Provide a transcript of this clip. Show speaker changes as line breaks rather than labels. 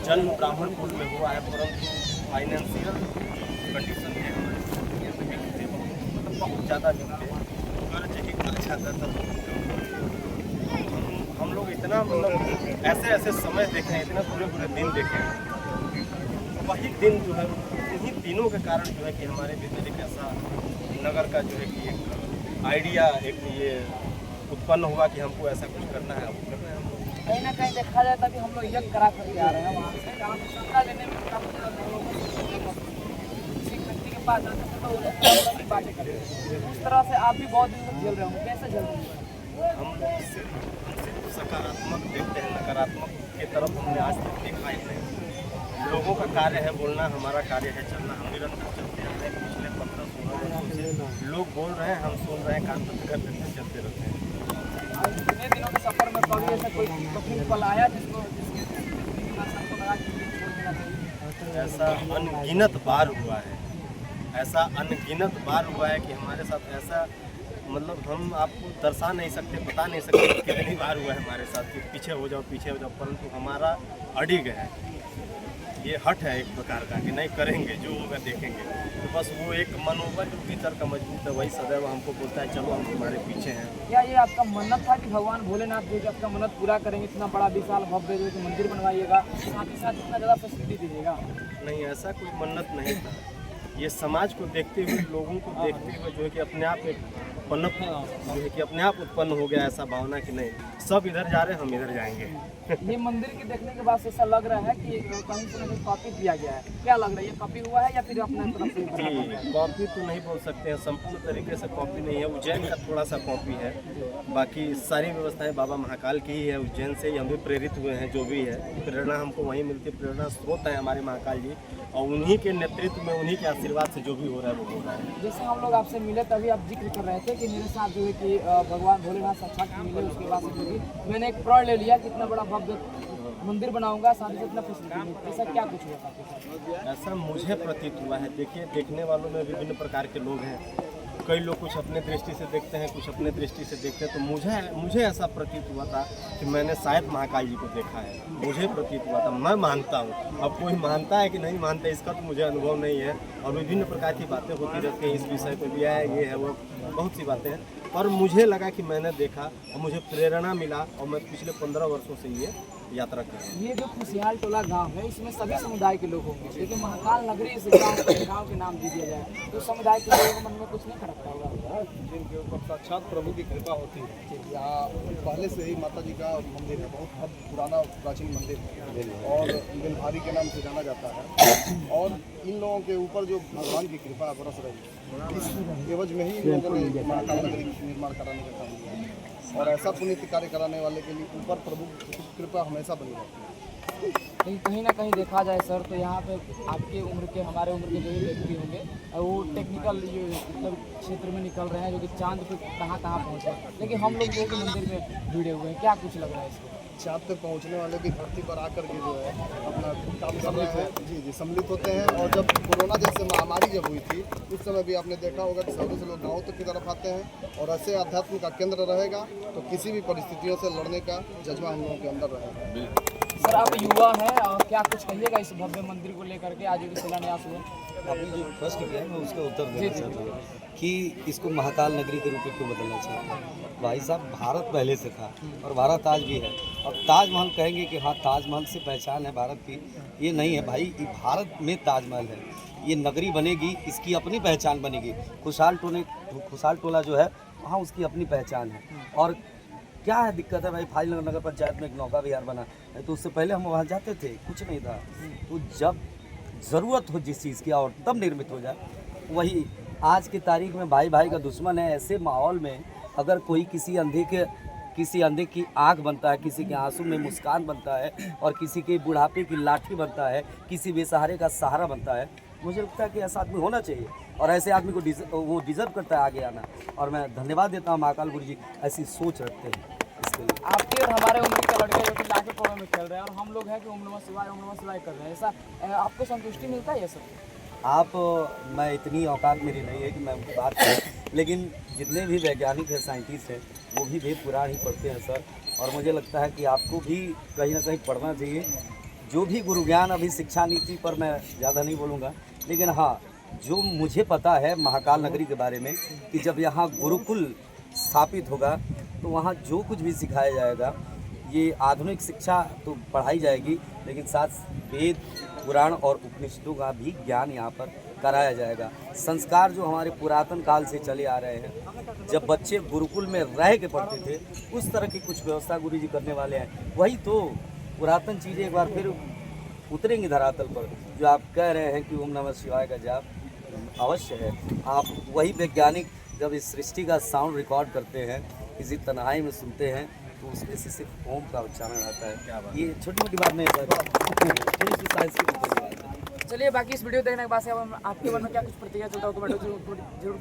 जन्म ब्राह्मण कुल में हुआ है, परंतु फाइनेंशियल कंडीशन है मतलब बहुत ज़्यादा जुटते हैं, कर्ज ही कर्ज आता था। हम लोग इतना मतलब ऐसे ऐसे समय देखे हैं, इतना बुरे बुरे दिन देखे हैं। वही दिन जो है इन्हीं दिनों के कारण जो है कि हमारे भीतर एक ऐसा नगर का जो है कि एक आइडिया एक ये उत्पन्न हुआ कि हमको ऐसा कुछ करना है, वो कर रहे हैं हम लोग।
कहीं ना कहीं देखा जाए तभी हम लोग यज्ञ करा करके आ रहे हैं वहाँ से, जहाँ पे सत्ता लेने में काफी ज़्यादा लोगों को किसी व्यक्ति के पास जाते हैं तो वो बातें करते हैं। उस तरह से आप भी बहुत दिन तक झेल रहे होंगे, कैसे झेल रहे हैं?
हम सिर्फ सकारात्मक देखते हैं, नकारात्मक की तरफ हमने आज तक देखा ही नहीं। लोगों का कार्य है बोलना, हमारा कार्य है चलना। हम निरंतर चलते आ रहे हैं पिछले 15-16 वर्षों से। लोग बोल रहे हैं, हम सुन रहे हैं, कान बंद कर देते हैं, चलते रहते हैं।
इतने दिनों के सफर में कभी ऐसा कोई कठिन पल आया जिसको सबको लगा कि छोड़ देना चाहिए?
ऐसा अनगिनत बार हुआ है, ऐसा अनगिनत बार हुआ है कि हमारे साथ ऐसा मतलब हम आपको दर्शा नहीं सकते, बता नहीं सकते कितनी बार हुआ है हमारे साथ कि पीछे हो जाओ पीछे हो जाओ, परंतु हमारा अडिग है, ये हट है एक प्रकार का कि नहीं करेंगे, जो होगा देखेंगे। तो बस वो एक मनोबल जो भीतर का मजबूत है वही सदैव हमको बोलता है चलो हम तुम्हारे पीछे हैं।
क्या ये आपका मन्नत था कि भगवान भोलेनाथ जो कि आपका मन्नत पूरा करेंगे, इतना बड़ा विशाल भव्य जो कि मंदिर बनवाइएगा, साथ ही साथ इतना ज़्यादा फैसिलिटी दीजिएगा?
नहीं, ऐसा कोई मन्नत नहीं था। ये समाज को देखते हुए, लोगों को देखते हुए जो है कि अपने आप एक पनप जो है कि अपने आप उत्पन्न हो गया ऐसा भावना कि नहीं सब इधर जा रहे हैं, हम इधर जाएंगे।
ये मंदिर के देखने के बाद ऐसा लग रहा है कि कहीं से कहीं कॉपी किया गया है, क्या लग रहा है? ये कॉपी हुआ है या फिर अपने तरफ से बना हुआ है?
जी, कॉपी तो नहीं बोल सकते हैं, संपूर्ण तरीके से कॉपी नहीं है। उज्जैन का थोड़ा सा कॉपी है, बाकी सारी व्यवस्थाएं बाबा महाकाल की ही है। उज्जैन से ही हम भी प्रेरित हुए हैं, जो भी है प्रेरणा हमको वहीं मिलती है। प्रेरणा स्रोत है हमारे महाकाल जी, और उन्हीं के नेतृत्व में, उन्हीं के आशीर्वाद से जो भी हो रहा है वो हो रहा है।
जैसे हम लोग आपसे मिले तभी आप जिक्र कर रहे थे कि मेरे साथ जो है कि भगवान भोलेनाथ साक्षात मिले, उसके बाद से भी मैंने एक प्रण ले लिया कि इतना बड़ा भव्य मंदिर बनाऊंगा, साथ ही साथ इतना फैसिलिटी। ऐसा क्या कुछ हुआ था?
ऐसा मुझे प्रतीत हुआ है। देखिए, देखने वालों में विभिन्न प्रकार के लोग हैं। कई लोग कुछ अपने दृष्टि से देखते हैं, कुछ अपने दृष्टि से देखते हैं। तो मुझे ऐसा प्रतीत हुआ था कि मैंने शायद महाकाल जी को देखा है। मुझे प्रतीत हुआ था, मैं मानता हूँ। अब कोई मानता है कि नहीं मानता इसका तो मुझे अनुभव नहीं है, और विभिन्न प्रकार की बातें होती रहती हैं इस विषय पर भी है, ये है वो, बहुत सी बातें हैं। और मुझे लगा कि मैंने देखा और मुझे प्रेरणा मिला, और मैं पिछले 15 वर्षों से ये यात्रा कर रहा हूँ।
ये जो खुशियाल टोला गांव है, इसमें सभी समुदाय के लोग होंगे, लेकिन महाकाल नगरी इस गाँव के नाम दे दिया जाए तो समुदाय के लोगों के मन में कुछ नहीं खटकता होगा?
जिनके ऊपर साक्षात प्रभु की कृपा होती है। यहाँ पहले से ही माता जी का मंदिर है, बहुत भव्य पुराना प्राचीन मंदिर है, और बेलभारी के नाम से जाना जाता है। और इन लोगों के ऊपर जो भगवान की कृपा बरस रही है, इस एवज में ही इन लोगों ने महाकाल नगरी निर्माण कराने का काम किया है। और ऐसा पुण्य कार्य कराने वाले के लिए ऊपर प्रभु की कृपा हमेशा बनी रहती है।
लेकिन कहीं ना कहीं देखा जाए सर, तो यहाँ पे आपके उम्र के, हमारे उम्र के जो भी व्यक्ति होंगे, वो टेक्निकल जो मतलब क्षेत्र में निकल रहे हैं, जो कि चांद पे कहाँ पहुँचे, लेकिन हम लोग जो है कि मंदिर में जुड़े हुए हैं। क्या कुछ लग रहा है इसको?
चाँद पे पहुँचने वाले भी धरती पर आकर के जो है अपना काम कर रहे हैं। जी, सम्मिलित होते हैं। और जब कोरोना जैसे महामारी जब हुई थी, उस समय भी आपने देखा होगा कि शहरों से लोग गाँव तक की तरफ आते हैं, और ऐसे अध्यात्म का केंद्र रहेगा तो किसी भी परिस्थितियों से लड़ने का जज्बा हम लोगों के अंदर रहेगा।
सर, आप युवा हैं और क्या कुछ कहिएगा इस भव्य मंदिर को लेकर के, आज जो शिलान्यास हुआ?
आपने जो प्रश्न किया है मैं उसका उत्तर देना चाहता हूँ कि इसको महाकाल नगरी के रूप में क्यों बदलना चाहिए। भाई साहब, भारत पहले से था और भारत आज भी है। अब ताजमहल कहेंगे कि हाँ ताजमहल से पहचान है भारत की, ये नहीं है भाई। भारत में ताजमहल है, ये नगरी बनेगी, इसकी अपनी पहचान बनेगी। खुशहाल टोला जो है वहाँ उसकी अपनी पहचान है। और क्या है दिक्कत है भाई, फाइल नगर पंचायत में एक नौका विहार बना है, तो उससे पहले हम वहाँ जाते थे, कुछ नहीं था। तो जब ज़रूरत हो जिस चीज़ की और तब निर्मित हो जाए, वही आज की तारीख में भाई भाई का दुश्मन है। ऐसे माहौल में अगर कोई किसी अंधे की आँख बनता है, किसी के आंसू में मुस्कान बनता है, और किसी के बुढ़ापे की लाठी बनता है, किसी बेसहारे का सहारा बनता है, मुझे लगता है कि ऐसा आदमी होना चाहिए, और ऐसे आदमी को वो डिज़र्व करता है आगे आना। और मैं धन्यवाद देता हूँ महाकाल गुरु जी, ऐसी सोच रखते हैं इसके लिए।
आपके और हमारे उम्र के लड़के जो कि लाके प्रोग्राम में खेल रहे हैं, और हम लोग हैं कि ओम नमः शिवाय कर रहे हैं, ऐसा आपको संतुष्टि मिलता है ये सब?
मैं इतनी औकात मेरी नहीं है कि मैं उनकी बात करूं, लेकिन जितने भी वैज्ञानिक हैं, साइंटिस्ट हैं, वो भी वेद पुराण ही पढ़ते हैं सर। और मुझे लगता है कि आपको भी कहीं ना कहीं पढ़ना चाहिए। जो भी गुरु ज्ञान, अभी शिक्षा नीति पर मैं ज़्यादा नहीं बोलूँगा, लेकिन हाँ जो मुझे पता है महाकाल नगरी के बारे में कि जब यहाँ गुरुकुल स्थापित होगा तो वहाँ जो कुछ भी सिखाया जाएगा, ये आधुनिक शिक्षा तो पढ़ाई जाएगी, लेकिन साथ वेद, पुराण और उपनिषदों का भी ज्ञान यहाँ पर कराया जाएगा। संस्कार जो हमारे पुरातन काल से चले आ रहे हैं, जब बच्चे गुरुकुल में रह के पढ़ते थे, उस तरह की कुछ व्यवस्था गुरु जी करने वाले हैं। वही तो पुरातन चीज़ें एक बार फिर उतरेंगी धरातल पर। जो आप कह रहे हैं कि ओम नमः शिवाय का जाप अवश्य है, आप वही वैज्ञानिक जब इस सृष्टि का साउंड रिकॉर्ड करते हैं, किसी तन्हाई में सुनते हैं, तो उसमें से सिर्फ ओम का उच्चारण आता है। ये छोटी मोटी बात नहीं है, थोड़ी सी साइंस की बात है।
चलिए बाकी इस वीडियो देखने के बाद से अब आपके मन में क्या कुछ प्रतिक्रिया चलता हो कमेंट जरूर